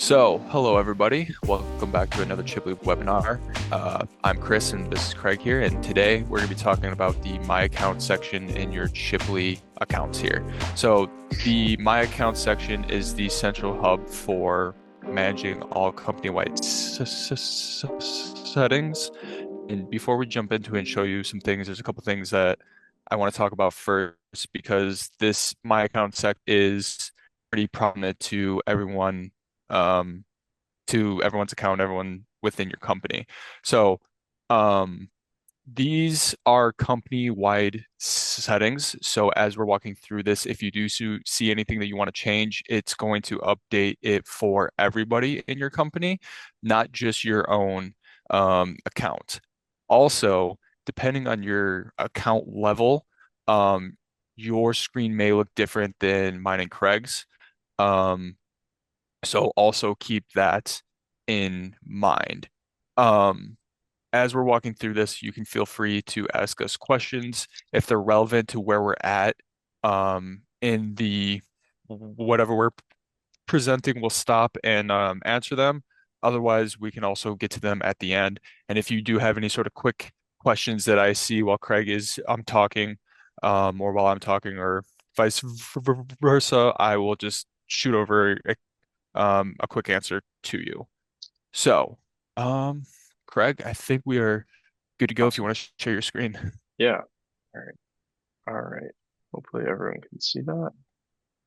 Hello everybody. Welcome back to another Chiply webinar. I'm Chris and this is Craig here, and today we're going to be talking about the My Account section in your Chiply accounts here. So, the My Account section is the central hub for managing all company-wide settings. And before we jump into it and show you some things, there's a couple things that I want to talk about first because this My Account sec is pretty prominent um, to everyone's account, everyone within your company. So, um, these are company-wide settings. So as we're walking through this, if you do see anything that you want to change, it's going to update it for everybody in your company, not just your own account. Also, depending on your account level, um, your screen may look different than mine and Craig's. Um, so also keep that in mind. Um, as we're walking through this, you can feel free to ask us questions if they're relevant to where we're at in the whatever we're presenting. We'll stop and answer them. Otherwise, we can also get to them at the end. And if you do have any sort of quick questions that I see while Craig is talking, or while I'm talking, or vice versa, I will just shoot over a quick answer to you. So, um, Craig, I think we are good to go if you Awesome. want to share your screen. Yeah. All right. All right. Hopefully everyone can see that.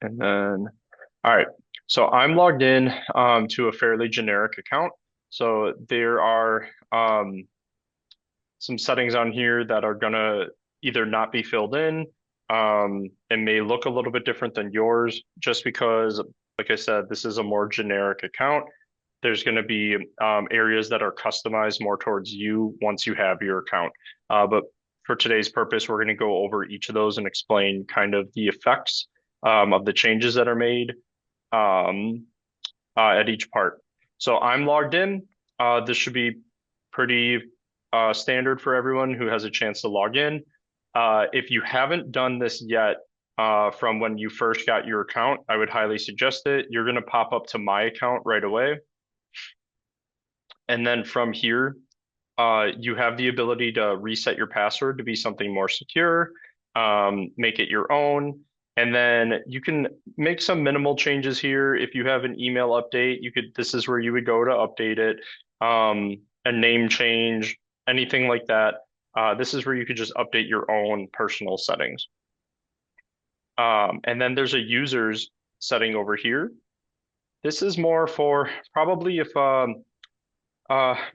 And then, all right. So I'm logged in to a fairly generic account. So there are some settings on here that are gonna either not be filled in and may look a little bit different than yours just because, like I said, this is a more generic account. There's going to be areas that are customized more towards you once you have your account. But for today's purpose, we're going to go over each of those and explain kind of the effects of the changes that are made um, at each part. So I'm logged in. This should be pretty standard for everyone who has a chance to log in. If you haven't done this yet, from when you first got your account, I would highly suggest it. You're going to pop up to my account right away. And then from here, you have the ability to reset your password to be something more secure, make it your own, and then you can make some minimal changes here. If you have an email update, this is where you would go to update it, a name change, anything like that. This is where you could just update your own personal settings. And then there's a users setting over here. This is more for probably if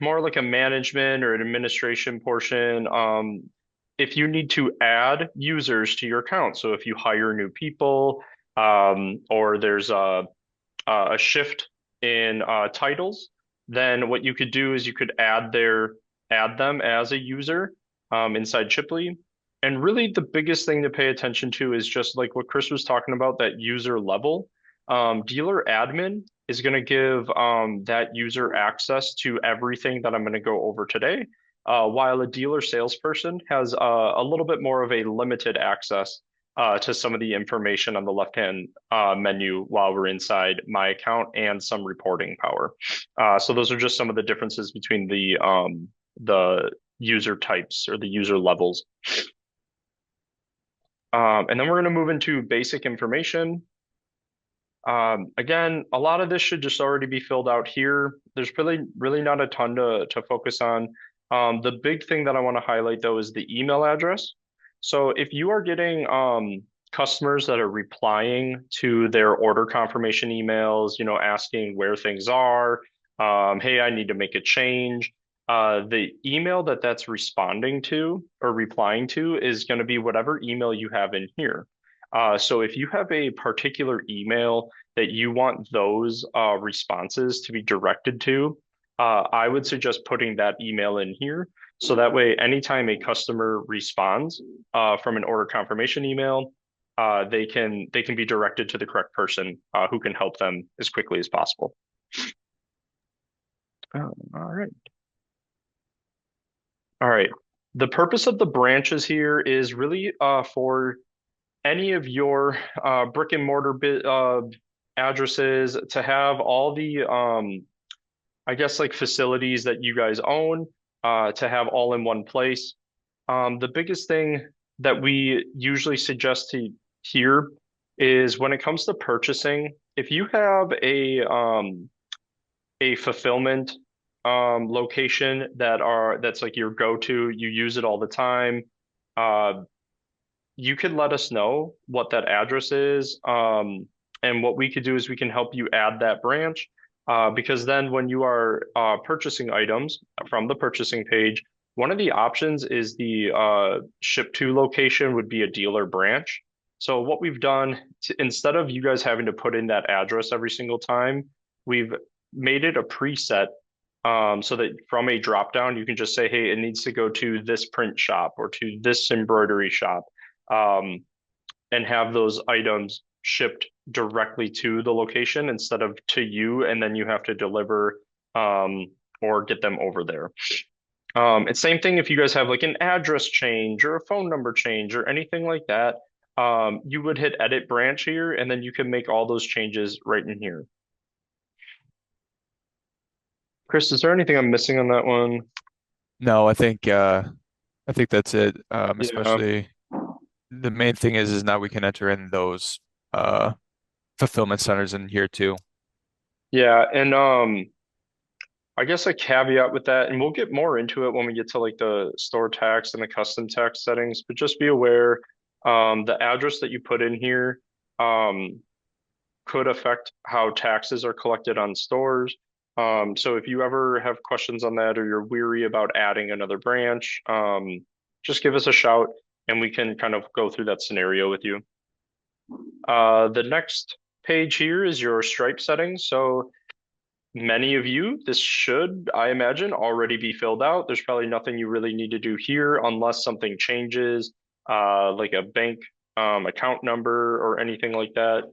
more like a management or an administration portion. If you need to add users to your account, so if you hire new people, or there's a shift in titles, then what you could do is you could add them as a user inside Chipley. And really, the biggest thing to pay attention to is just like what Chris was talking about, that user level. Dealer admin is going to give that user access to everything that I'm going to go over today, while a dealer salesperson has a little bit more of a limited access to some of the information on the left-hand menu while we're inside my account and some reporting power. So those are just some of the differences between the user types or the user levels. And then we're going to move into basic information. Again, a lot of this should just already be filled out here. There's really not a ton to focus on. The big thing that I want to highlight though is the email address. So if you are getting customers that are replying to their order confirmation emails, asking where things are, hey, I need to make a change. The email that's responding to or replying to is going to be whatever email you have in here. So if you have a particular email that you want those responses to be directed to, I would suggest putting that email in here. So that way, anytime a customer responds from an order confirmation email, they can be directed to the correct person who can help them as quickly as possible. All right. All right. The purpose of the branches here is really for any of your brick and mortar addresses, to have all the I guess like facilities that you guys own, to have all in one place. The biggest thing that we usually suggest to here is when it comes to purchasing, if you have a fulfillment location that's like your go-to, you use it all the time, uh, you could let us know what that address is. And what we could do is we can help you add that branch. Because then when you are purchasing items from the purchasing page, one of the options is the ship to location would be a dealer branch. So what we've done instead of you guys having to put in that address every single time, we've made it a preset so that from a drop down, you can just say, hey, it needs to go to this print shop or to this embroidery shop, um, and have those items shipped directly to the location instead of to you, and then you have to deliver um, or get them over there. And same thing if you guys have like an address change or a phone number change or anything like that, you would hit edit branch here, and then you can make all those changes right in here. Chris, is there anything I'm missing on that one? No, I think that's it. Yeah, Especially the main thing is now we can enter in those uh fulfillment centers in here too. yeah, and I guess a caveat with that, and we'll get more into it when we get to like the store tax and the custom tax settings, but just be aware, the address that you put in here, um, could affect how taxes are collected on stores. So if you ever have questions on that or you're weary about adding another branch, just give us a shout and we can kind of go through that scenario with you. The next page here is your stripe settings. So many of you, this should, I imagine, already be filled out. There's probably nothing you really need to do here unless something changes, like a bank account number or anything like that.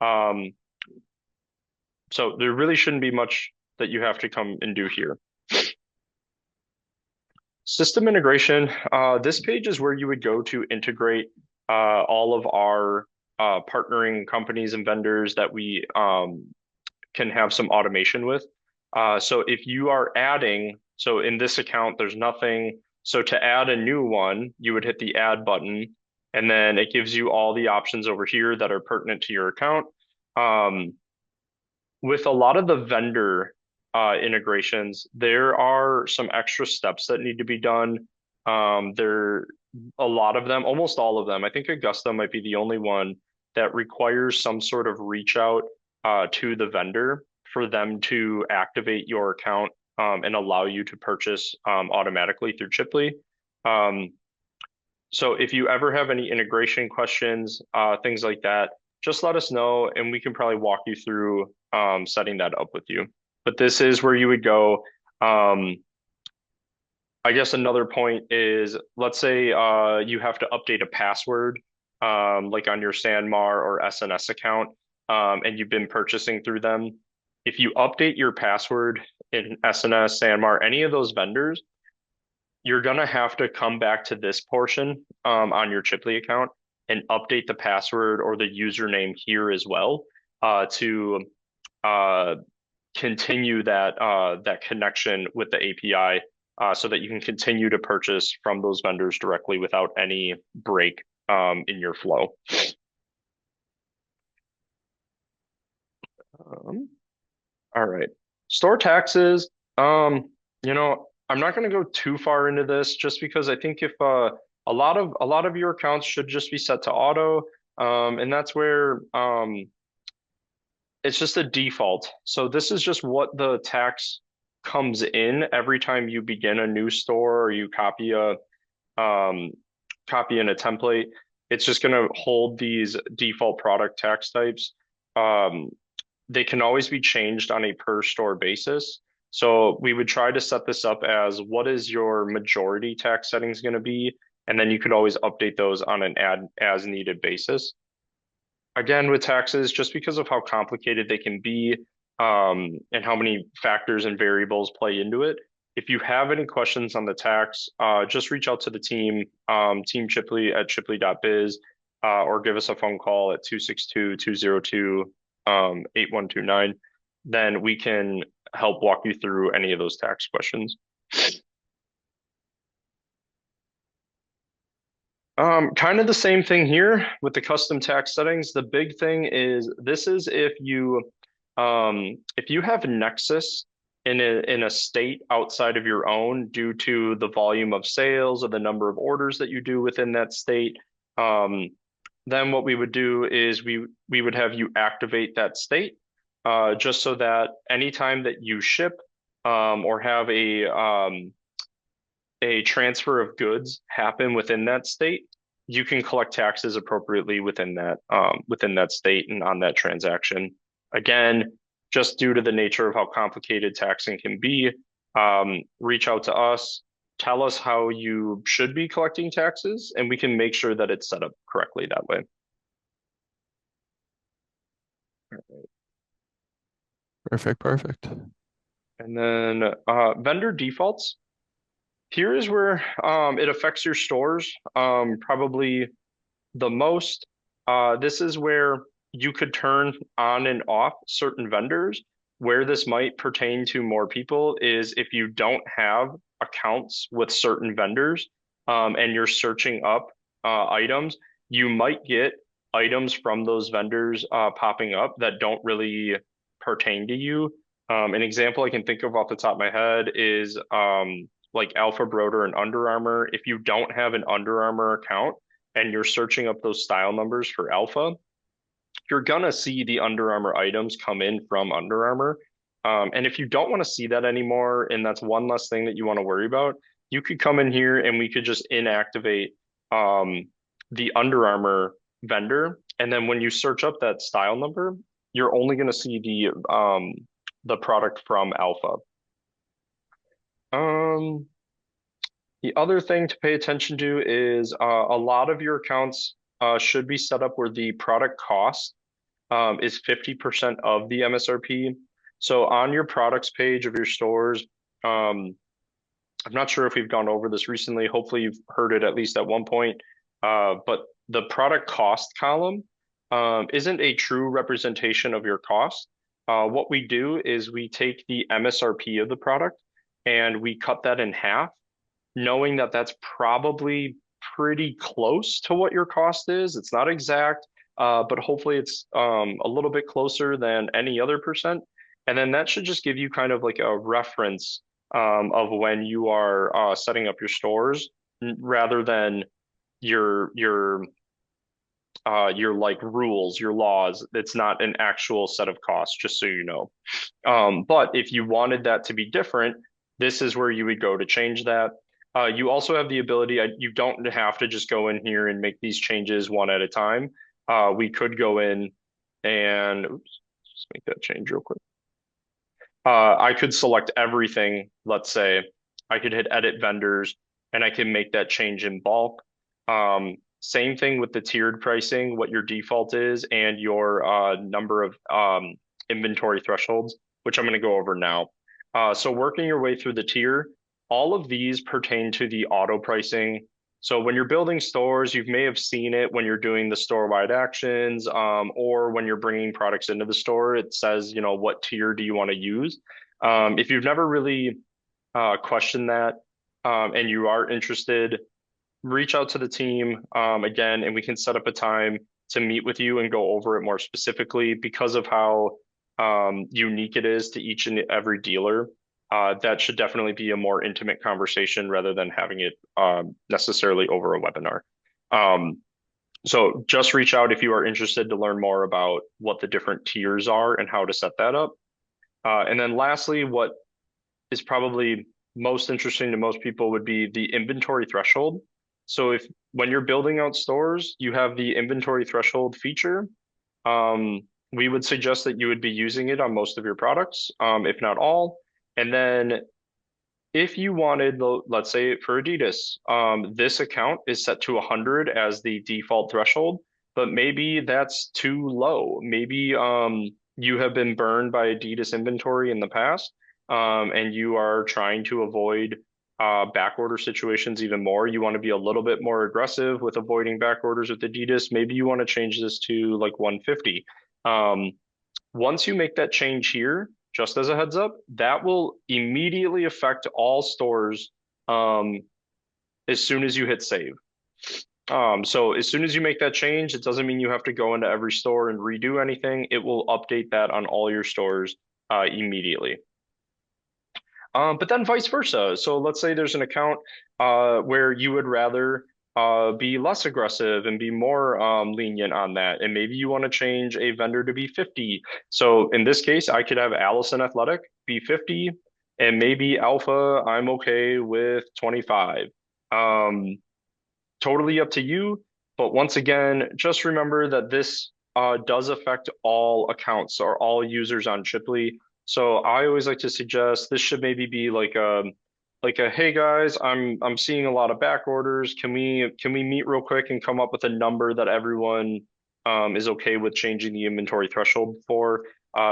Um, so there really shouldn't be much that you have to come and do here. System integration. This page is where you would go to integrate all of our partnering companies and vendors that we can have some automation with. So if you are adding, so in this account, there's nothing. So to add a new one, you would hit the add button, and then it gives you all the options over here that are pertinent to your account. Um, with a lot of the vendor integrations, there are some extra steps that need to be done. There, a lot of them, almost all of them, I think Augusta might be the only one that requires some sort of reach out to the vendor for them to activate your account and allow you to purchase automatically through Chiply. Um, so if you ever have any integration questions, things like that, just let us know and we can probably walk you through setting that up with you. But this is where you would go. Um, I guess another point is, let's say you have to update a password, like on your SanMar or SNS account, and you've been purchasing through them. If you update your password in SNS, SanMar, any of those vendors, you're gonna have to come back to this portion on your Chipley account and update the password or the username here as well to uh, continue that connection with the API so that you can continue to purchase from those vendors directly without any break in your flow. Um, all right, store taxes. I'm not going to go too far into this just because I think if a lot of your accounts should just be set to auto, and that's where it's just a default. So this is just what the tax comes in every time you begin a new store or you um, copy in a template. It's just going to hold these default product tax types. Um, they can always be changed on a per store basis. So we would try to set this up as what is your majority tax settings going to be, and then you could always update those on an ad as needed basis. Again, with taxes, just because of how complicated they can be, and how many factors and variables play into it. If you have any questions on the tax, just reach out to the team, Team Chipley at chipley.biz, or give us a phone call at 262-202. 8129, then we can help walk you through any of those tax questions. Kind of the same thing here with the custom tax settings. The big thing is this is if you have nexus in a state outside of your own due to the volume of sales or the number of orders that you do within that state, um, then what we would do is we would have you activate that state, just so that anytime that you ship or have a transfer of goods happen within that state, you can collect taxes appropriately within that state and on that transaction. Again, just due to the nature of how complicated taxing can be, reach out to us, tell us how you should be collecting taxes, and we can make sure that it's set up correctly that way. Perfect, perfect. And then vendor defaults. Here is where it affects your stores probably the most. This is where you could turn on and off certain vendors. Where this might pertain to more people is if you don't have accounts with certain vendors and you're searching up items, you might get items from those vendors popping up that don't really pertain to you. An example I can think of off the top of my head is like Alpha Broder and Under Armour. If you don't have an Under Armour account, and you're searching up those style numbers for Alpha, you're gonna see the Under Armour items come in from Under Armour. And if you don't want to see that anymore, and that's one less thing that you want to worry about, you could come in here and we could just inactivate the Under Armour vendor. And then when you search up that style number, you're only going to see the product from Alpha. The other thing to pay attention to is a lot of your accounts should be set up where the product cost is 50% of the MSRP. So on your products page of your stores, I'm not sure if we've gone over this recently. Hopefully, you've heard it at least at one point. But the product cost column isn't a true representation of your cost. What we do is we take the MSRP of the product and we cut that in half, knowing that that's probably pretty close to what your cost is. It's not exact, but hopefully it's a little bit closer than any other percent. And then that should just give you kind of like a reference of when you are setting up your stores rather than your your like rules, your laws. It's not an actual set of costs, just so you know. But if you wanted that to be different, this is where you would go to change that. You also have the ability, you don't have to just go in here and make these changes one at a time. We could go in and oops, just make that change real quick. I could select everything, let's say. I could hit edit vendors and I can make that change in bulk. Same thing with the tiered pricing, what your default is, and your number of inventory thresholds, which I'm going to go over now. So working your way through the tier, all of these pertain to the auto pricing. So when you're building stores, you may have seen it when you're doing the store-wide actions, or when you're bringing products into the store, it says, you know, what tier do you want to use? If you've never really questioned that, and you are interested, reach out to the team again, and we can set up a time to meet with you and go over it more specifically because of how unique it is to each and every dealer. That should definitely be a more intimate conversation rather than having it necessarily over a webinar. So just reach out if you are interested to learn more about what the different tiers are and how to set that up. And then lastly, what is probably most interesting to most people would be the inventory threshold. So if when you're building out stores, you have the inventory threshold feature, we would suggest that you would be using it on most of your products, if not all. And then if you wanted, let's say for Adidas, this account is set to 100 as the default threshold, but maybe that's too low. Maybe you have been burned by Adidas inventory in the past, and you are trying to avoid back order situations even more. You want to be a little bit more aggressive with avoiding back orders with Adidas. Maybe you want to change this to like 150. Once you make that change here, just as a heads up, that will immediately affect all stores um, as soon as you hit save. So as soon as you make that change, it doesn't mean you have to go into every store and redo anything. It will update that on all your stores immediately. But then vice versa. So let's say there's an account where you would rather be less aggressive and be more lenient on that. And maybe you want to change a vendor to be 50. So in this case, I could have Allison Athletic be 50 and maybe Alpha, I'm okay with 25. Um, Totally up to you. But once again, just remember that this does affect all accounts or all users on Chipley. So I always like to suggest this should maybe be like a hey guys, I'm seeing a lot of back orders. Can we meet real quick and come up with a number that everyone is okay with changing the inventory threshold for,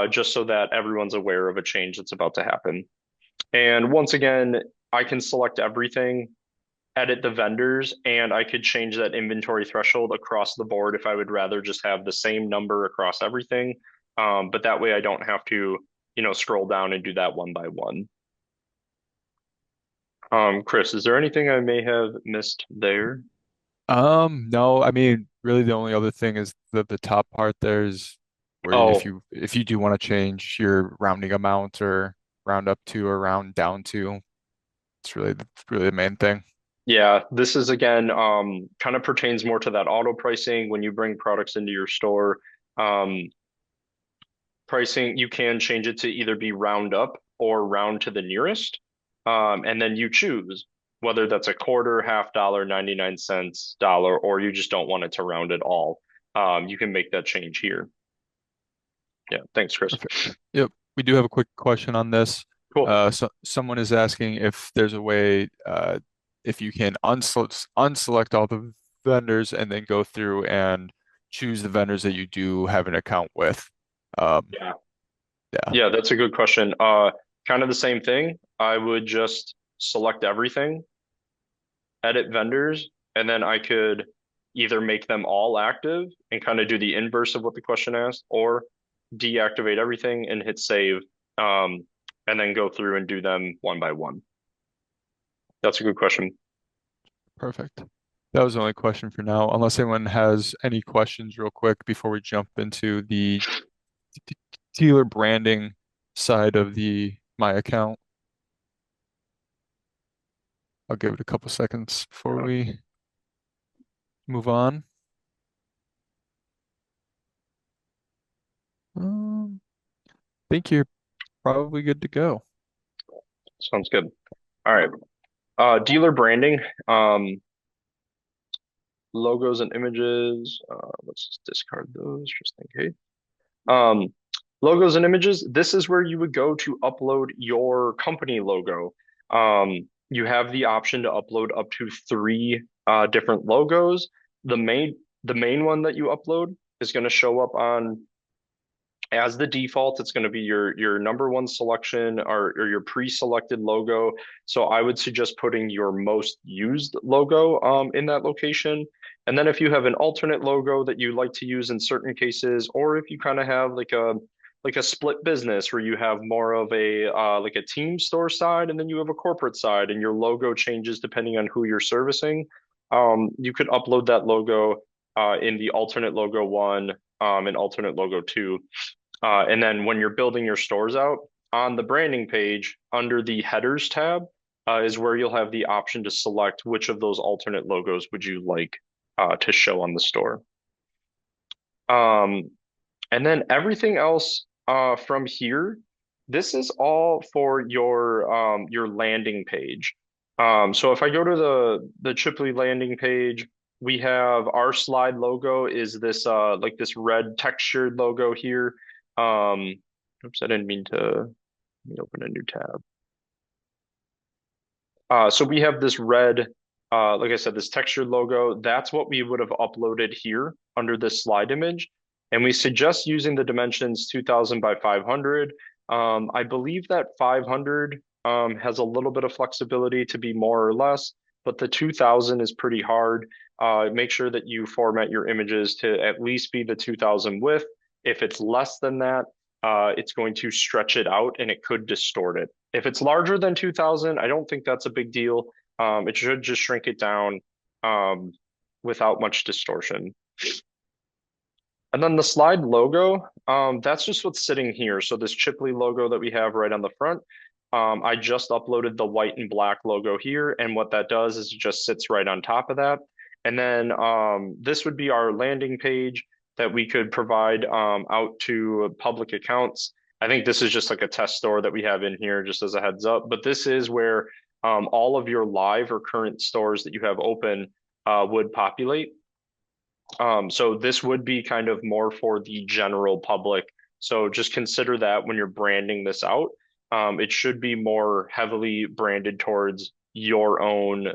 just so that everyone's aware of a change that's about to happen. And once again, I can select everything, edit the vendors, and I could change that inventory threshold across the board if I would rather just have the same number across everything. But that way I don't have to, scroll down and do that one by one. Chris, is there anything I may have missed there? No, I mean, really the only other thing is the top part there is where Oh, if you do want to change your rounding amount or round up to or round down to, it's really the main thing. yeah, this is again kind of pertains more to that auto pricing when you bring products into your store. Um, Pricing, you can change it to either be round up or round to the nearest. And then you choose whether that's a quarter, half dollar, 99 cents, dollar, or you just don't want it to round at all. You can make that change here. Yeah, thanks, Chris. Perfect. Yep. We do have a quick question on this. Cool. So someone is asking if there's a way, if you can unselect all the vendors and then go through and choose the vendors that you do have an account with. Um, Yeah. yeah, Yeah, that's a good question. Kind of the same thing. I would just select everything, edit vendors, and then I could either make them all active and kind of do the inverse of what the question asked, or deactivate everything and hit save, um, and then go through and do them one by one. That's a good question. perfect. That was the only question for now, unless anyone has any questions real quick before we jump into the dealer branding side of the my account. I'll give it a couple seconds before we move on. Think you're probably good to go. Sounds good. All right. Dealer branding, logos and images. Let's just discard those just in case. Um, Logos and images, this is where you would go to upload your company logo. You have the option to upload up to three different logos. The main one that you upload is going to show up on as the default. It's going to be your number one selection, or your pre-selected logo. So I would suggest putting your most used logo in that location. And then if you have an alternate logo that you like to use in certain cases, or if you kind of have like a split business where you have more of a like a team store side and then you have a corporate side and your logo changes depending on who you're servicing, you could upload that logo in the alternate logo one, and alternate logo two. And then when you're building your stores out, on the branding page under the headers tab is where you'll have the option to select which of those alternate logos would you like to show on the store. Um, and then everything else from here, this is all for your landing page. So if I go to the Chipley landing page, we have our slide logo is this like this red textured logo here. Um, Oops, I didn't mean to, let me open a new tab. So we have this red, like I said, this textured logo. That's what we would have uploaded here under this slide image. And we suggest using the dimensions 2000 by 500. I believe that 500 has a little bit of flexibility to be more or less, but the 2000 is pretty hard. Make sure that you format your images to at least be the 2000 width. If it's less than that, it's going to stretch it out and it could distort it. If it's larger than 2000, I don't think that's a big deal. It should just shrink it down um, without much distortion. And then the slide logo, that's just what's sitting here. So this Chipley logo that we have right on the front, I just uploaded the white and black logo here. And what that does is it just sits right on top of that. And then this would be our landing page that we could provide out to public accounts. I think this is just like a test store that we have in here, just as a heads up. But this is where all of your live or current stores that you have open would populate. So this would be kind of more for the general public. So just consider that when you're branding this out. It should be more heavily branded towards your own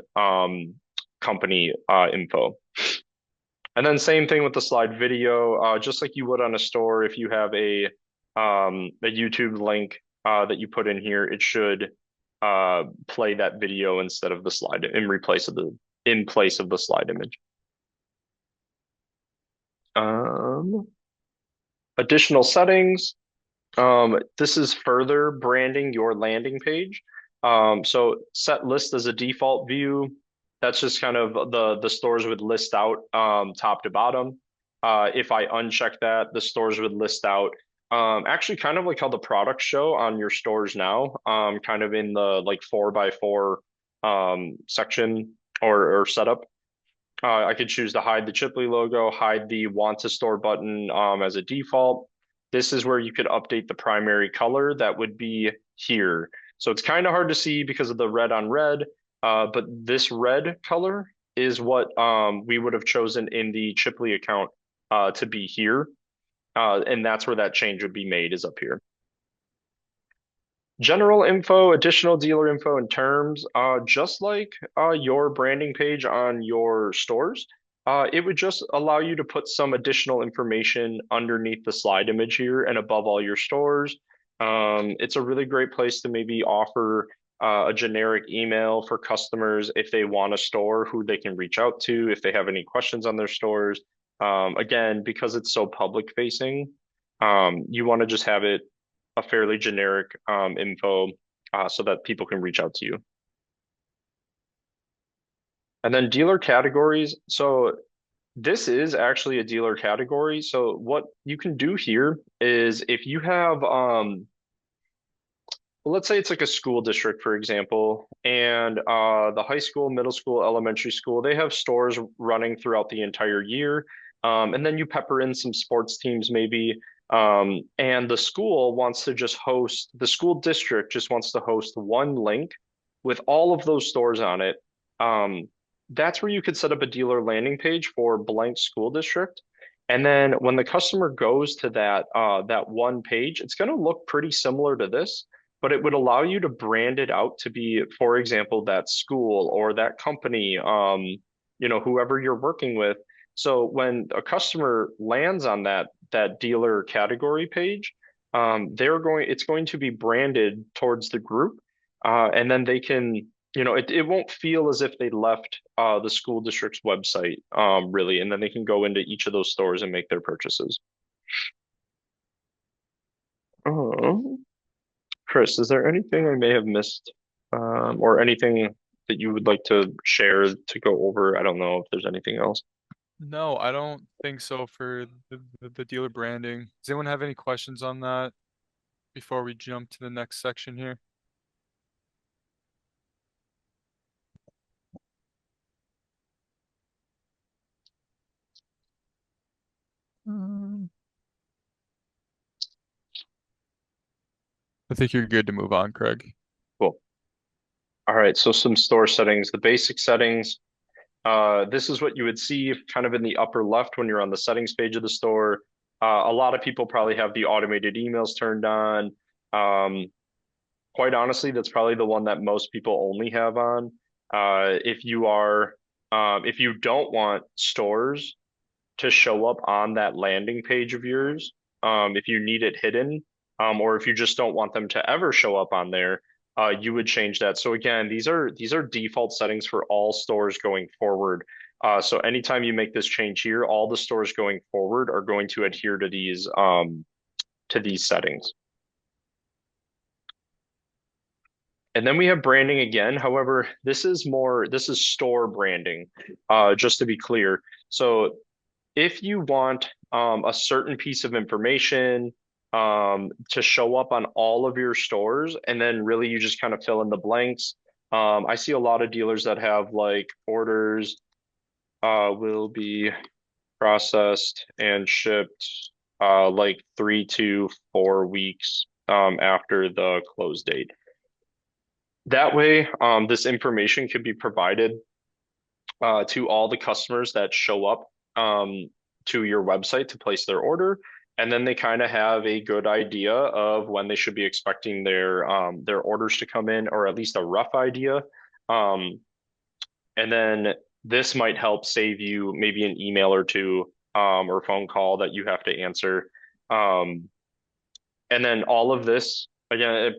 company info. And then same thing with the slide video, just like you would on a store. If you have a YouTube link that you put in here, it should play that video instead of the slide in place of the slide image. Um, Additional settings. This is further branding your landing page. So set list as a default view. That's just kind of the stores would list out top to bottom. If I uncheck that, the stores would list out actually kind of like how the products show on your stores now, kind of in the like 4x4 section or setup. I could choose to hide the Chipley logo, hide the want to store button as a default. This is where you could update the primary color that would be here. So it's kind of hard to see because of the red on red, but this red color is what we would have chosen in the Chipley account to be here. And that's where that change would be made is up here. General info, additional dealer info and terms, just like your branding page on your stores, it would just allow you to put some additional information underneath the slide image here and above all your stores. It's a really great place to maybe offer a generic email for customers if they want a store who they can reach out to if they have any questions on their stores. Again, because it's so public facing, you want to just have it a fairly generic info so that people can reach out to you. And then dealer categories. So this is actually a dealer category. So what you can do here is if you have, well, let's say it's like a school district, for example, and the high school, middle school, elementary school, they have stores running throughout the entire year. And then you pepper in some sports teams maybe. And the school wants to just host, the school district just wants to host one link with all of those stores on it. That's where you could set up a dealer landing page for blank school district. And then when the customer goes to that one page, it's going to look pretty similar to this, but it would allow you to brand it out to be, for example, that school or that company, whoever you're working with. So when a customer lands on that dealer category page, it's going to be branded towards the group, and then they can, it won't feel as if they left the school district's website, really, and then they can go into each of those stores and make their purchases. Oh, Chris, is there anything I may have missed, or anything that you would like to share to go over? I don't know if there's anything else. No, I don't think so for the dealer branding. Does anyone have any questions on that before we jump to the next section here? Um, I think you're good to move on, Craig. Cool. All right, so some store settings, the basic settings. This is what you would see kind of in the upper left when you're on the settings page of the store. A lot of people probably have the automated emails turned on. Um, Quite honestly, that's probably the one that most people only have on. If you don't want stores to show up on that landing page of yours, if you need it hidden, or if you just don't want them to ever show up on there, you would change that. So again, these are default settings for all stores going forward. So anytime you make this change here, all the stores going forward are going to adhere to to these settings. And then we have branding again. However, this is store branding, just to be clear. So if you want a certain piece of information to show up on all of your stores, and then really you just kind of fill in the blanks. I see a lot of dealers that have like orders will be processed and shipped like 3 to 4 weeks after the close date. That way, this information can be provided to all the customers that show up to your website to place their order, and then they kind of have a good idea of when they should be expecting their orders to come in, or at least a rough idea. Um, and then this might help save you maybe an email or two or phone call that you have to answer. Um, and then all of this, again,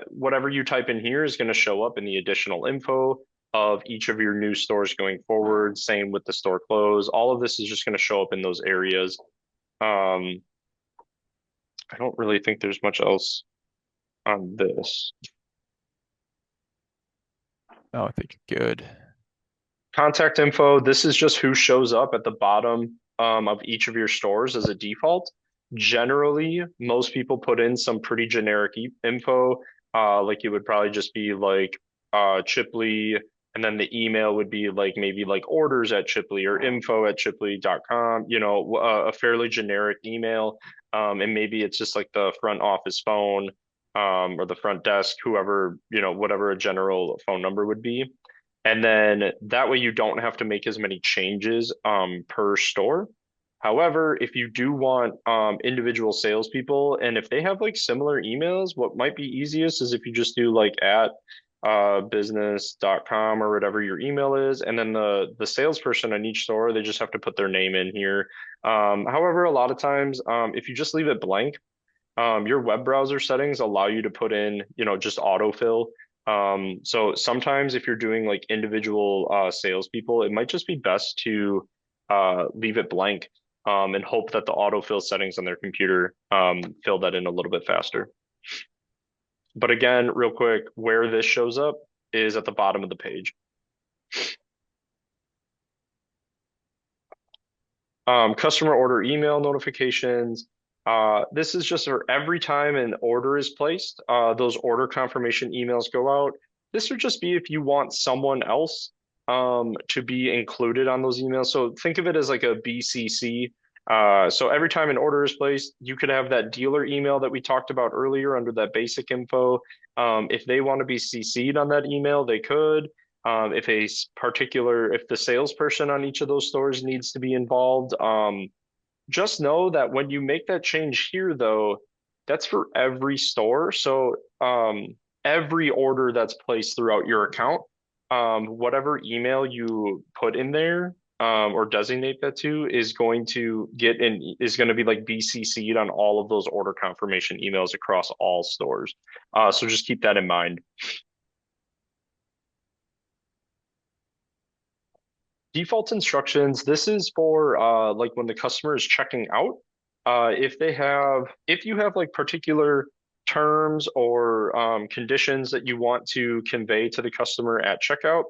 whatever you type in here is going to show up in the additional info of each of your new stores going forward. Same with the store close. All of this is just going to show up in those areas. Um, I don't really think there's much else on this. Oh, I think you're good. Contact info, this is just who shows up at the bottom of each of your stores as a default. Generally, most people put in some pretty generic info, like it would probably just be like Chipley, and then the email would be like maybe like orders at Chipley or info@chipley.com, a fairly generic email. And maybe it's just like the front office phone or the front desk, whoever, whatever a general phone number would be. And then that way you don't have to make as many changes per store. However, if you do want individual salespeople, and if they have like similar emails, what might be easiest is if you just do like at business.com or whatever your email is, and then the salesperson on each store, they just have to put their name in here. However, a lot of times, if you just leave it blank, your web browser settings allow you to put in, just autofill. So sometimes if you're doing like individual salespeople, it might just be best to leave it blank and hope that the autofill settings on their computer fill that in a little bit faster. But again, real quick, where this shows up is at the bottom of the page. Customer order email notifications. This is just for every time an order is placed, those order confirmation emails go out. This would just be if you want someone else to be included on those emails. So think of it as like a BCC. So every time an order is placed, you could have that dealer email that we talked about earlier under that basic info. If they want to be CC'd on that email, they could. If the salesperson on each of those stores needs to be involved, just know that when you make that change here, though, that's for every store. So every order that's placed throughout your account, whatever email you put in there or designate that to is going to be like BCC'd on all of those order confirmation emails across all stores. So just keep that in mind. Default instructions, this is for like when the customer is checking out. If you have like particular terms or conditions that you want to convey to the customer at checkout,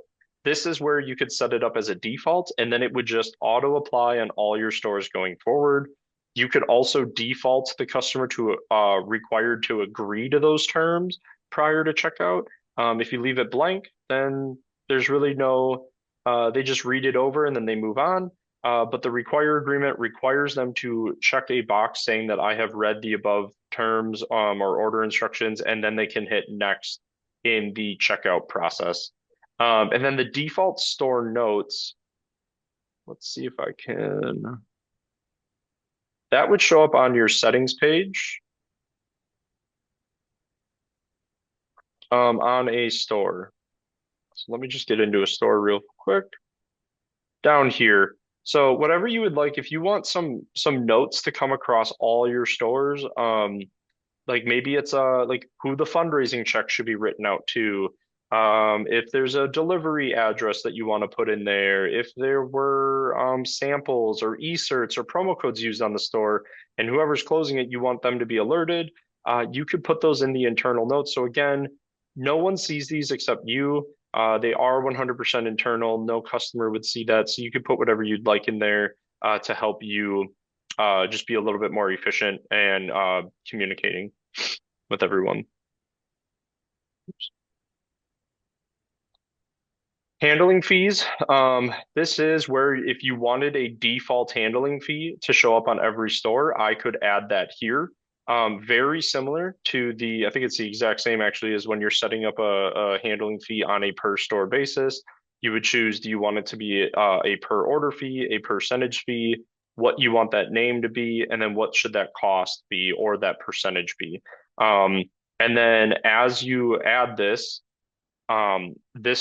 this is where you could set it up as a default, and then it would just auto apply on all your stores going forward. You could also default the customer to required to agree to those terms prior to checkout. If you leave it blank, then there's really no they just read it over and then they move on. But the require agreement requires them to check a box saying that I have read the above terms or order instructions, and then they can hit next in the checkout process. And then the default store notes, let's see if I can. That would show up on your settings page on a store. So let me just get into a store real quick. Down here. So whatever you would like, if you want some notes to come across all your stores, like maybe it's like who the fundraising check should be written out to, If there's a delivery address that you want to put in there, if there were samples or e-certs or promo codes used on the store, and whoever's closing it, you want them to be alerted, you could put those in the internal notes. So again, no one sees these except you. They are 100% internal. No customer would see that. So you could put whatever you'd like in there to help you just be a little bit more efficient and communicating with everyone. Handling fees. This is where if you wanted a default handling fee to show up on every store, I could add that here. Very similar to I think it's the exact same actually as when you're setting up a handling fee on a per store basis. You would choose, do you want it to be a per order fee, a percentage fee, what you want that name to be, and then what should that cost be or that percentage be. And then as you add this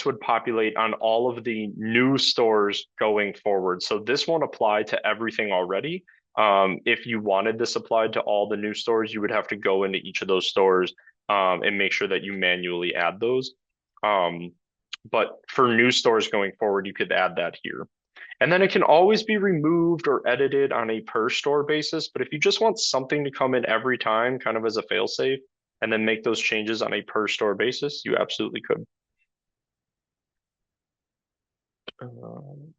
would populate on all of the new stores going forward. So this won't apply to everything already. If you wanted this applied to all the new stores, you would have to go into each of those stores and make sure that you manually add those. Um, but for new stores going forward, you could add that here. And then it can always be removed or edited on a per store basis. But if you just want something to come in every time, kind of as a fail-safe, and then make those changes on a per store basis, you absolutely could. Um,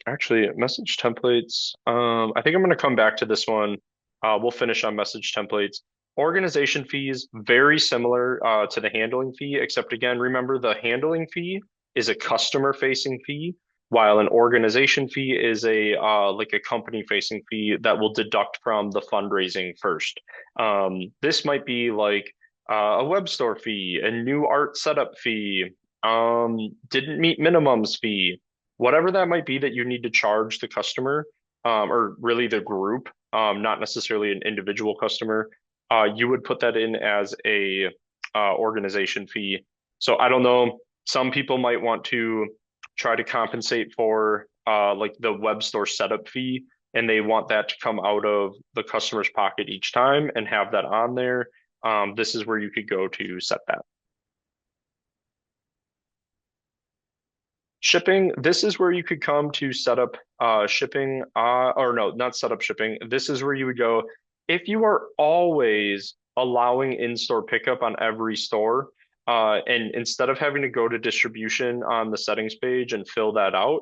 Actually, message templates. I think I'm going to come back to this one. We'll finish on message templates. Organization fees, very similar to the handling fee, except again, remember the handling fee is a customer-facing fee, while an organization fee is a like a company-facing fee that will deduct from the fundraising first. This might be like a web store fee, a new art setup fee, didn't meet minimums fee, whatever that might be that you need to charge the customer, or really the group, not necessarily an individual customer, you would put that in as a organization fee. So I don't know, some people might want to try to compensate for like the web store setup fee, and they want that to come out of the customer's pocket each time and have that on there. This is where you could go to set that. Shipping, this is where you could come to set up shipping, or no, not set up shipping. This is where you would go if you are always allowing in-store pickup on every store, and instead of having to go to distribution on the settings page and fill that out,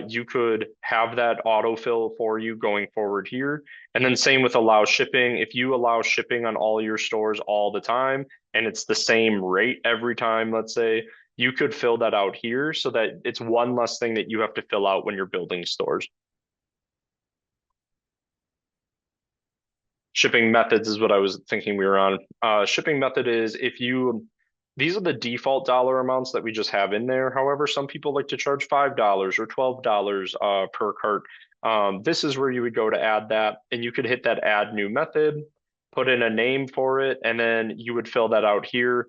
you could have that autofill for you going forward here. And then same with allow shipping. If you allow shipping on all your stores all the time and it's the same rate every time, let's say, you could fill that out here so that it's one less thing that you have to fill out when you're building stores. Shipping methods is what I was thinking we were on. Shipping method is these are the default dollar amounts that we just have in there. However, some people like to charge $5 or $12 per cart. This is where you would go to add that, and you could hit that add new method, put in a name for it, and then you would fill that out here.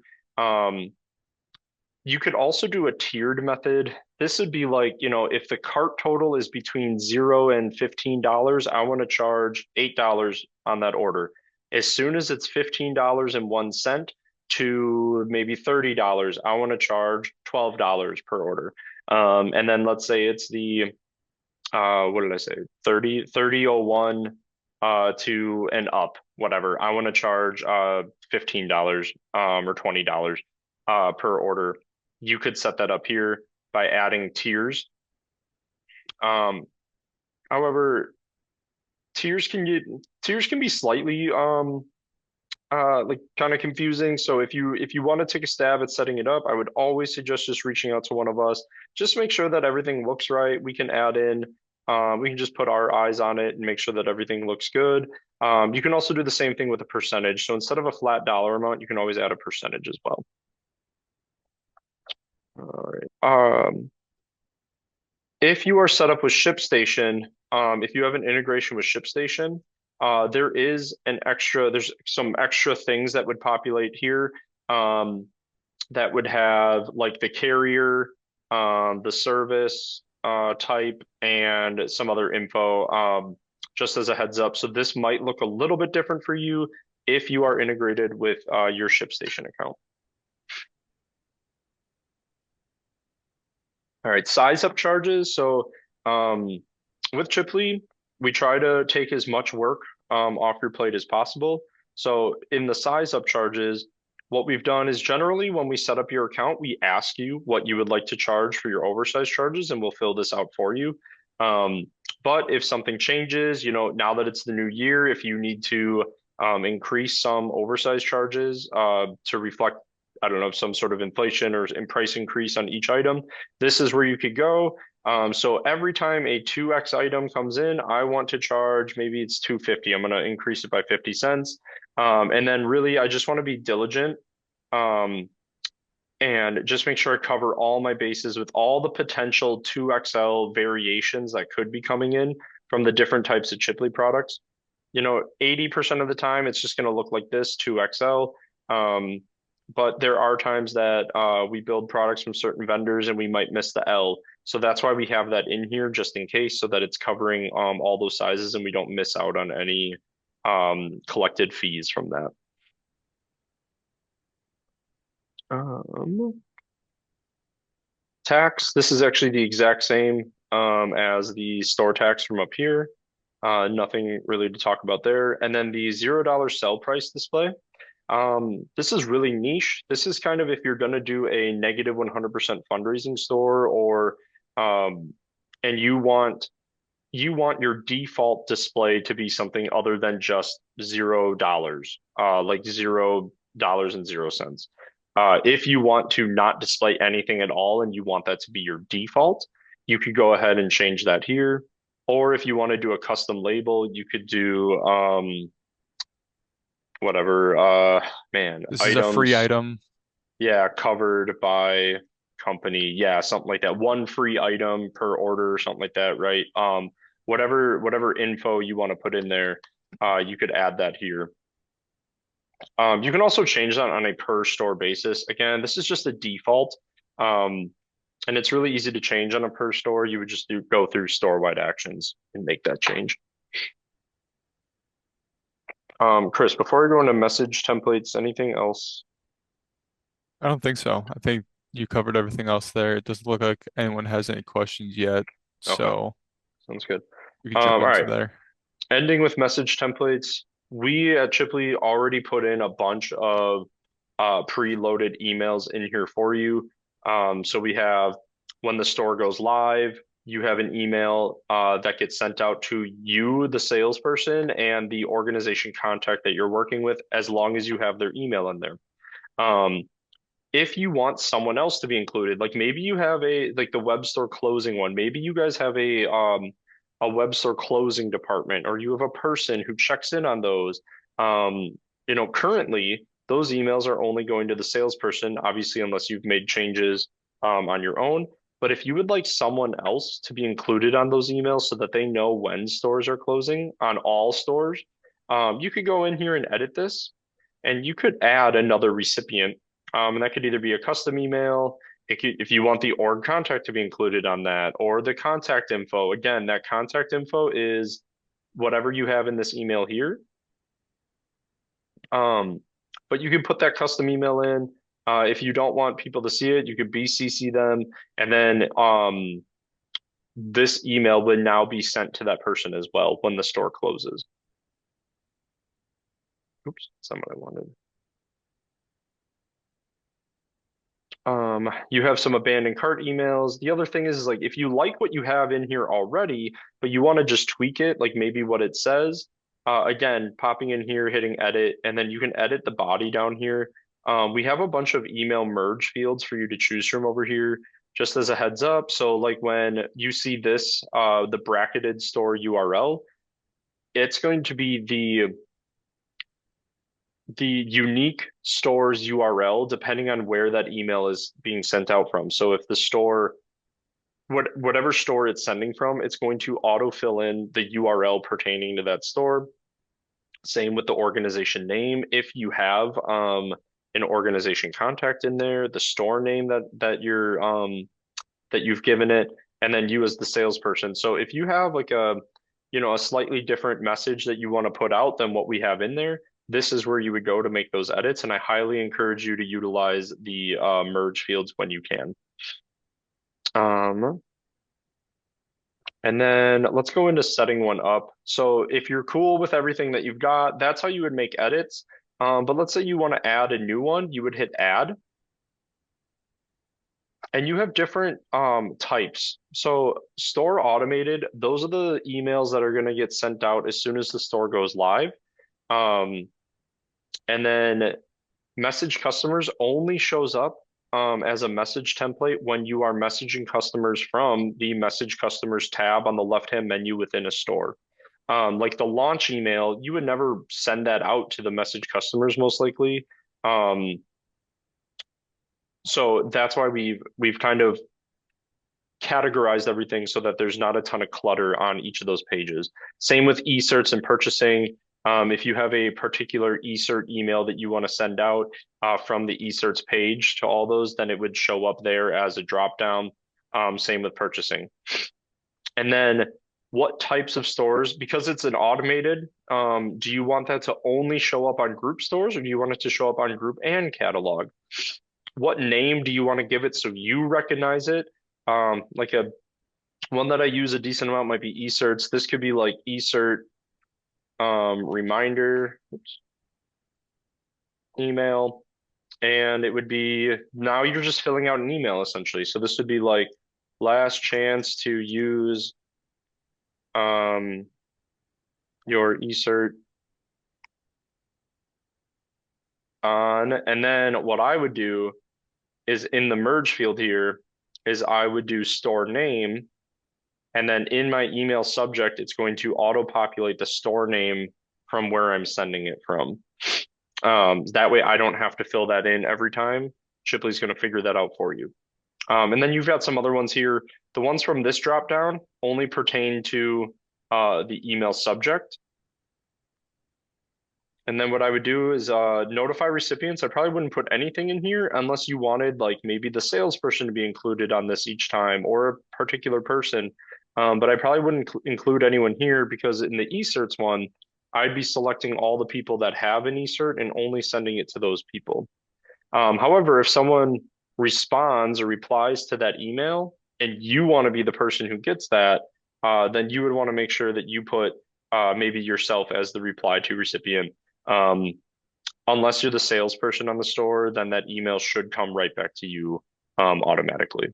You could also do a tiered method. This would be like, if the cart total is between $0 and $15, I want to charge $8 on that order. As soon as it's $15.01 to maybe $30, I want to charge $12 per order. And then let's say it's what did I say? 3001 to and up, whatever. I want to charge $15 or $20 per order. You could set that up here by adding tiers. Um, However, tiers can be slightly like kind of confusing. So if you want to take a stab at setting it up, I would always suggest just reaching out to one of us. Just make sure that everything looks right. We can add in, we can just put our eyes on it and make sure that everything looks good. You can also do the same thing with a percentage. So instead of a flat dollar amount, you can always add a percentage as well. All right. If you are set up with ShipStation, if you have an integration with ShipStation, there's some extra things that would populate here, that would have like the carrier, the service type, and some other info, just as a heads up. So this might look a little bit different for you if you are integrated with your ShipStation account. All right, size up charges. So um, with Chipley, we try to take as much work off your plate as possible. So in the size up charges, what we've done is generally when we set up your account, we ask you what you would like to charge for your oversized charges, and we'll fill this out for you. Um, but if something changes, now that it's the new year, if you need to increase some oversized charges to reflect, I don't know, some sort of inflation or in price increase on each item, this is where you could go. So every time a 2x item comes in, I want to charge, maybe it's 250. I'm going to increase it by 50 cents. And then really, I just want to be diligent um, and just make sure I cover all my bases with all the potential 2XL variations that could be coming in from the different types of Chipley products. 80% of the time it's just going to look like this 2XL. Um, but there are times that we build products from certain vendors and we might miss the L. So that's why we have that in here just in case so that it's covering all those sizes and we don't miss out on any collected fees from that. Um, Tax, this is actually the exact same as the store tax from up here. Nothing really to talk about there. And then the $0 sell price display. This is really niche. This is kind of if you're going to do a negative 100% fundraising store or and you want your default display to be something other than just $0, like $0 and 0 cents. If you want to not display anything at all and you want that to be your default, you could go ahead and change that here. Or if you want to do a custom label, you could do whatever, man, This is a free items, item. yeah, covered by company, yeah, something like that. One free item per order, or something like that, right? Whatever info you want to put in there, you could add that here. You can also change that on a per store basis. Again, this is just a default, um, and it's really easy to change on a per store. You would just go through store-wide actions and make that change. Chris, before I go into message templates, anything else? I don't think so. I think you covered everything else there. It doesn't look like anyone has any questions yet, Okay, so sounds good. we can jump All into right. there. Ending with message templates, we at Chipley already put in a bunch of preloaded emails in here for you. So we have when the store goes live, you have an email that gets sent out to you, the salesperson, and the organization contact that you're working with, as long as you have their email in there. Um, if you want someone else to be included, like maybe you have like the web store closing one, maybe you guys have a web store closing department, or you have a person who checks in on those. Currently those emails are only going to the salesperson, obviously, unless you've made changes on your own. But if you would like someone else to be included on those emails so that they know when stores are closing on all stores, you could go in here and edit this, and you could add another recipient, and that could either be a custom email. If you want the org contact to be included on that, or the contact info. Again, that contact info is whatever you have in this email here. Um, but you can put that custom email in. If you don't want people to see it, you could BCC them, and then this email would now be sent to that person as well when the store closes. Oops, that's not what I wanted. You have some abandoned cart emails. The other thing is like if you like what you have in here already, but you want to just tweak it, like maybe what it says, again, popping in here, hitting edit, and then you can edit the body down here. We have a bunch of email merge fields for you to choose from over here, just as a heads up. So like when you see this, the bracketed store URL, it's going to be the unique store's URL depending on where that email is being sent out from. So if the store, whatever store it's sending from, it's going to autofill in the URL pertaining to that store. Same with the organization name. If you have an organization contact in there, the store name that you've given it, and then you as the salesperson. So if you have like a slightly different message that you want to put out than what we have in there, this is where you would go to make those edits. And I highly encourage you to utilize the merge fields when you can. Um, and then let's go into setting one up. So if you're cool with everything that you've got, that's how you would make edits. But let's say you want to add a new one, you would hit add, and you have different types. So store automated, those are the emails that are going to get sent out as soon as the store goes live. Um, and then message customers only shows up as a message template when you are messaging customers from the message customers tab on the left-hand menu within a store. Like the launch email, you would never send that out to the message customers most likely. Um, so that's why we've kind of categorized everything so that there's not a ton of clutter on each of those pages. Same with eSerts and purchasing. If you have a particular eSert email that you want to send out from the eSerts page to all those, then it would show up there as a dropdown. Same with purchasing. And then what types of stores, because it's an automated, do you want that to only show up on group stores or do you want it to show up on group and catalog? What name do you want to give it so you recognize it? Like a one that I use a decent amount might be eSerts. This could be like eSert reminder email, and it would be now you're just filling out an email essentially. So this would be like last chance to use um, your eSert on, and then what I would do is in the merge field here is I would do store name. And then in my email subject, it's going to auto-populate the store name from where I'm sending it from. That way I don't have to fill that in every time. Shipley's going to figure that out for you. And then you've got some other ones here. The ones from this dropdown only pertain to the email subject. And then what I would do is notify recipients. I probably wouldn't put anything in here unless you wanted like maybe the salesperson to be included on this each time or a particular person. But I probably wouldn't include anyone here because in the eSerts one, I'd be selecting all the people that have an eSert and only sending it to those people. However, if someone responds or replies to that email and you want to be the person who gets that, then you would want to make sure that you put maybe yourself as the reply to recipient. Um, Unless you're the salesperson on the store, then that email should come right back to you automatically.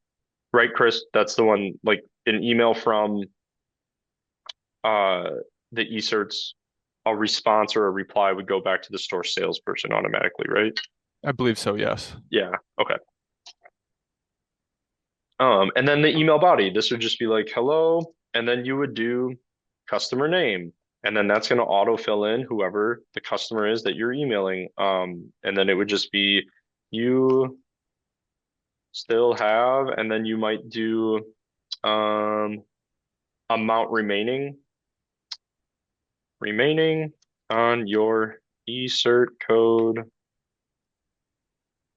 Right, Chris? That's the one, like an email from uh, the eSerts, a response or a reply would go back to the store salesperson automatically, right? I believe so, yes. Yeah. Okay. And then the email body, this would just be like, hello, and then you would do customer name. And then that's going to auto fill in whoever the customer is that you're emailing. And then it would just be you still have, and then you might do um, amount remaining on your eCert code.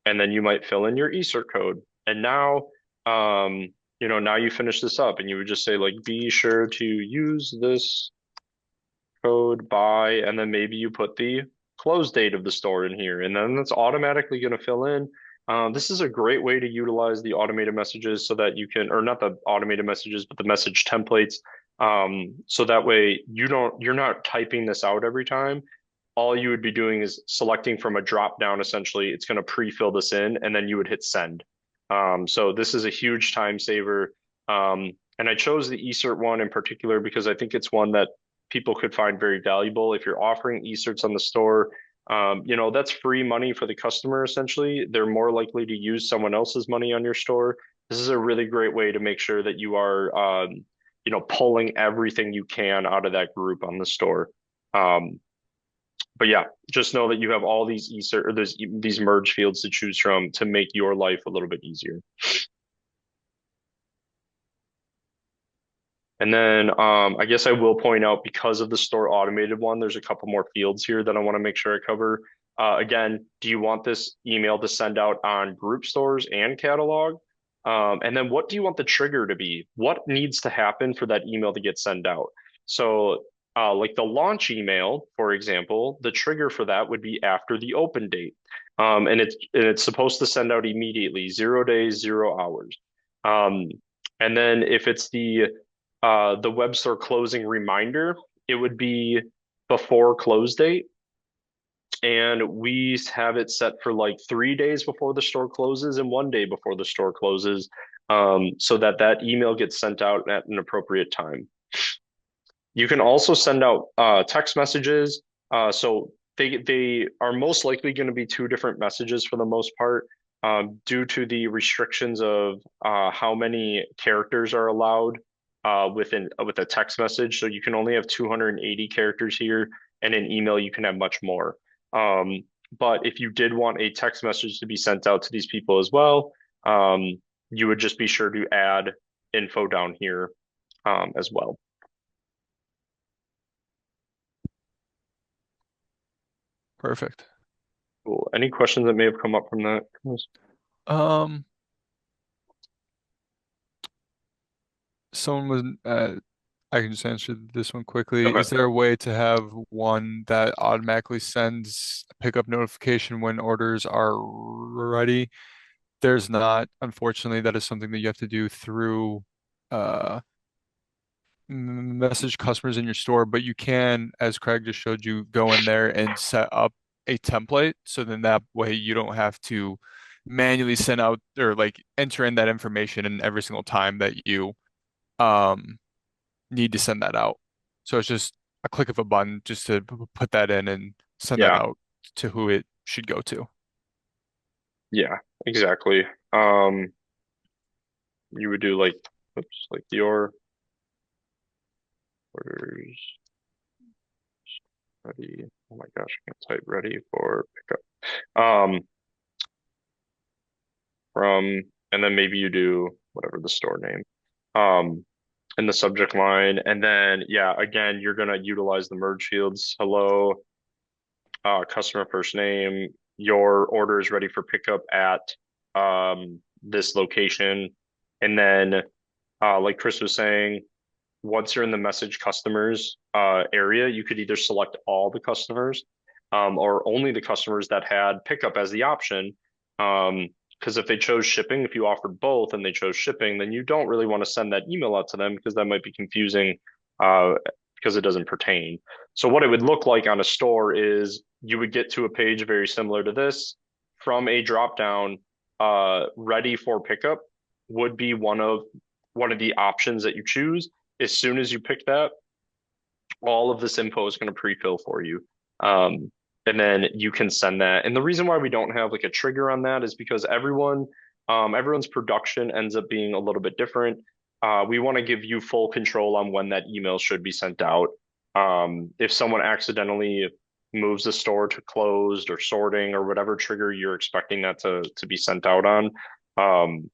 And then you might fill in your eCert code. And now, now you finish this up and you would just say like, be sure to use this code by, and then maybe you put the close date of the store in here, and then that's automatically going to fill in. This is a great way to utilize the automated messages so that you can, or not the automated messages, but the message templates. So that way you're not typing this out every time. All you would be doing is selecting from a drop down essentially. It's going to pre-fill this in, and then you would hit send. So this is a huge time saver. And I chose the eSert one in particular because I think it's one that people could find very valuable. If you're offering eSerts on the store, that's free money for the customer essentially. They're more likely to use someone else's money on your store. This is a really great way to make sure that you are, pulling everything you can out of that group on the store. Um, but yeah, just know that you have all these eSert or these merge fields to choose from to make your life a little bit easier. And then I guess I will point out because of the store automated one, there's a couple more fields here that I want to make sure I cover. Again, do you want this email to send out on group stores and catalog? And then what do you want the trigger to be? What needs to happen for that email to get sent out? So like the launch email, for example, the trigger for that would be after the open date. And it's supposed to send out immediately, 0 days, 0 hours. Um, And then if it's the web store closing reminder, it would be before close date. And we have it set for like 3 days before the store closes and 1 day before the store closes, so that that email gets sent out at an appropriate time. You can also send out text messages. So they are most likely going to be two different messages for the most part, due to the restrictions of how many characters are allowed with a text message. So you can only have 280 characters here, and in email you can have much more. Um, but if you did want a text message to be sent out to these people as well, you would just be sure to add info down here as well. Perfect. Cool. Any questions that may have come up from that? Um, someone was I can just answer this one quickly. Okay. Is there a way to have one that automatically sends a pickup notification when orders are ready? There's not. Unfortunately, that is something that you have to do through uh message customers in your store, but you can, as Craig just showed you, go in there and set up a template. So then that way you don't have to manually send out or like enter in that information in every single time that you um need to send that out. So it's just a click of a button just to put that in and send that Yeah. out to who it should go to. Yeah. Exactly. Um, you would do like, oops, like your orders ready. Oh my gosh, I can't type ready for pickup. From, and then maybe you do whatever the store name. Um, in the subject line, and then yeah, again, you're gonna utilize the merge fields. Hello, customer first name, your order is ready for pickup at this location. And then, like Chris was saying, once you're in the message customers area, you could either select all the customers, or only the customers that had pickup as the option. Because if they chose shipping, if you offered both and they chose shipping, then you don't really want to send that email out to them because that might be confusing, uh, because it doesn't pertain. So what it would look like on a store is you would get to a page very similar to this. From a drop down, ready for pickup would be one of the options that you choose. As soon as you pick that, all of this info is going to pre-fill for you. Um, and then you can send that. And the reason why we don't have like a trigger on that is because everyone's production ends up being a little bit different. We want to give you full control on when that email should be sent out. If someone accidentally moves the store to closed or sorting or whatever trigger you're expecting that to be sent out on, um,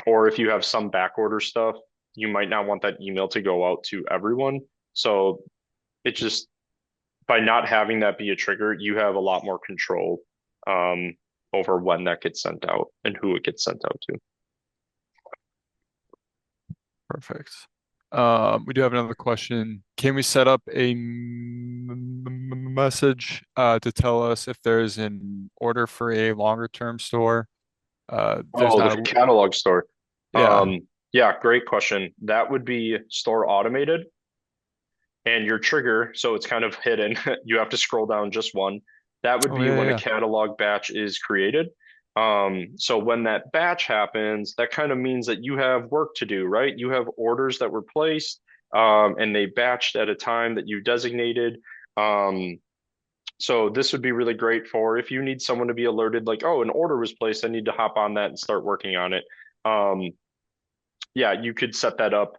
or if you have some back order stuff, you might not want that email to go out to everyone. So it just, by not having that be a trigger, you have a lot more control um, over when that gets sent out and who it gets sent out to. Perfect. We do have another question. Can we set up a message to tell us if there's an order for a longer term store? There's Oh, the not a, catalog store. yeah. Yeah, great question. That would be store automated, and your trigger, so it's kind of hidden. You have to scroll down just one. That would Oh be yeah, when a yeah. catalog batch is created. So when that batch happens, that kind of means that you have work to do, right? You have orders that were placed, and they batched at a time that you designated. Um, so this would be really great for if you need someone to be alerted, like, oh, an order was placed, I need to hop on that and start working on it. Um, yeah, you could set that up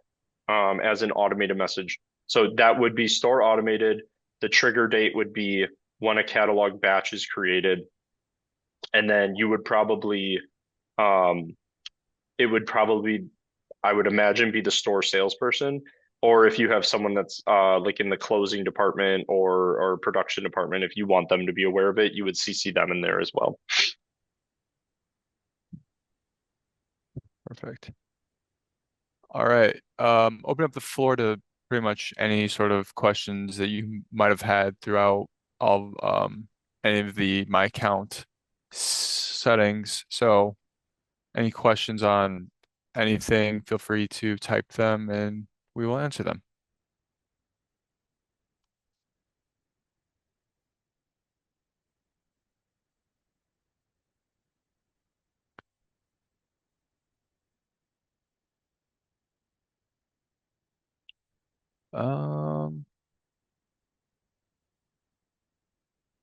as an automated message. So that would be store automated. The trigger date would be when a catalog batch is created. And then you would probably, um, it would probably, I would imagine, be the store salesperson. Or if you have someone that's like in the closing department or production department, if you want them to be aware of it, you would CC them in there as well. Perfect. All right. Open up the floor to pretty much any sort of questions that you might have had throughout all any of the my account settings. So any questions on anything, feel free to type them and we will answer them. Um,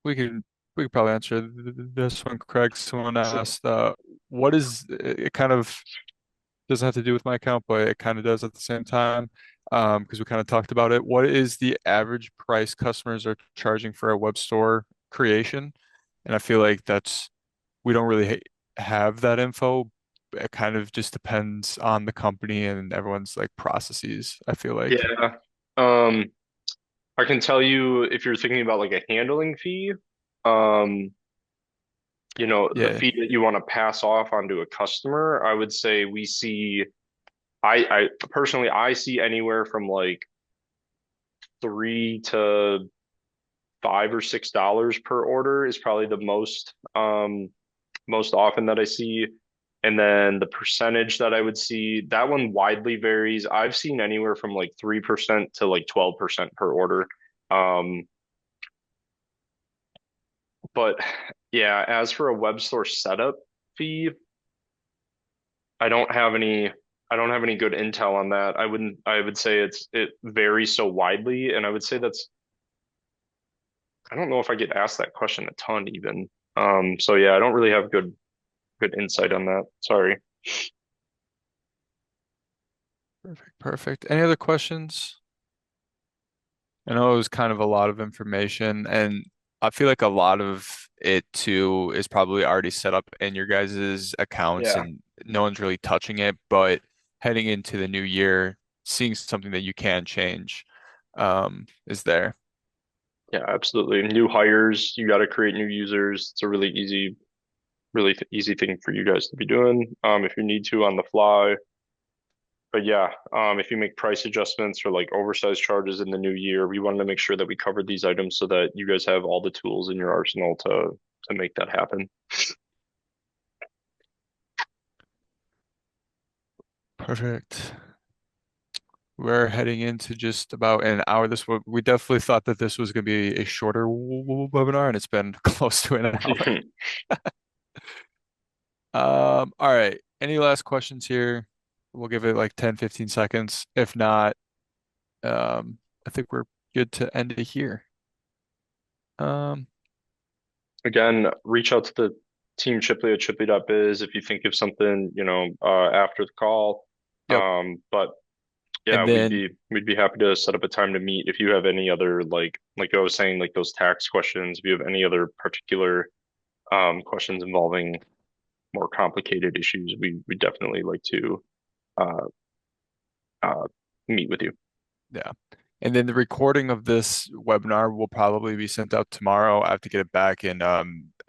we could we could probably answer this one, Craig. Someone asked, what is it kind of doesn't have to do with my account, but it kind of does at the same time, because we kind of talked about it. What is the average price customers are charging for a web store creation? And I feel like we don't really have that info. It kind of just depends on the company and everyone's like processes, I feel like. Yeah. Um, I can tell you if you're thinking about like a handling fee, um, the Yeah. fee that you want to pass off onto a customer, I would say we see, I personally, I see anywhere from like 3 to $5 or $6 per order is probably the most often that I see. And then the percentage that I would see, that one widely varies. I've seen anywhere from like 3% to like 12% per order. Um, but yeah, as for a web store setup fee, I don't have any I don't have any good intel on that. I would say it varies so widely, and I would say I don't know if I get asked that question a ton even. So yeah, I don't really have good insight on that. Sorry. Perfect. Perfect. Any other questions? I know it was kind of a lot of information, and I feel like a lot of it too is probably already set up in your guys' accounts Yeah. and no one's really touching it. But heading into the new year, seeing something that you can change, is there. Yeah, absolutely. New hires, you got to create new users. It's a really easy thing for you guys to be doing. If you need to on the fly. But yeah, if you make price adjustments or like oversized charges in the new year, we wanted to make sure that we covered these items so that you guys have all the tools in your arsenal to make that happen. Perfect. We're heading into just about an hour. We definitely thought that this was going to be a shorter webinar, and it's been close to an hour. All right. Any last questions here? We'll give it like 10, 15 seconds. If not, I think we're good to end it here. Um, Again, reach out to the team Chipley at chipley.biz if you think of something, after the call. yep. But yeah, And then, we'd be happy to set up a time to meet if you have any other like I was saying, like those tax questions, if you have any other particular questions involving more complicated issues, we definitely like to uh uh meet with you. yeah. And then the recording of this webinar will probably be sent out tomorrow. I have to get it back and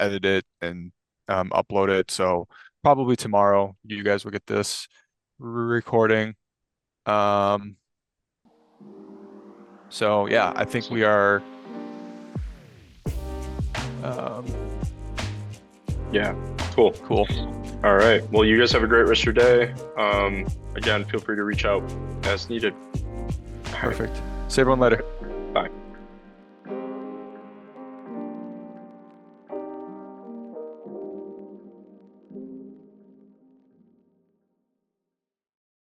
edit it and upload it. So probably tomorrow you guys will get this recording. Um, so yeah, I think we are um, Yeah, cool. cool. All right. Well, you guys have a great rest of your day. Again, feel free to reach out as needed. All right. Perfect. See everyone later. Bye.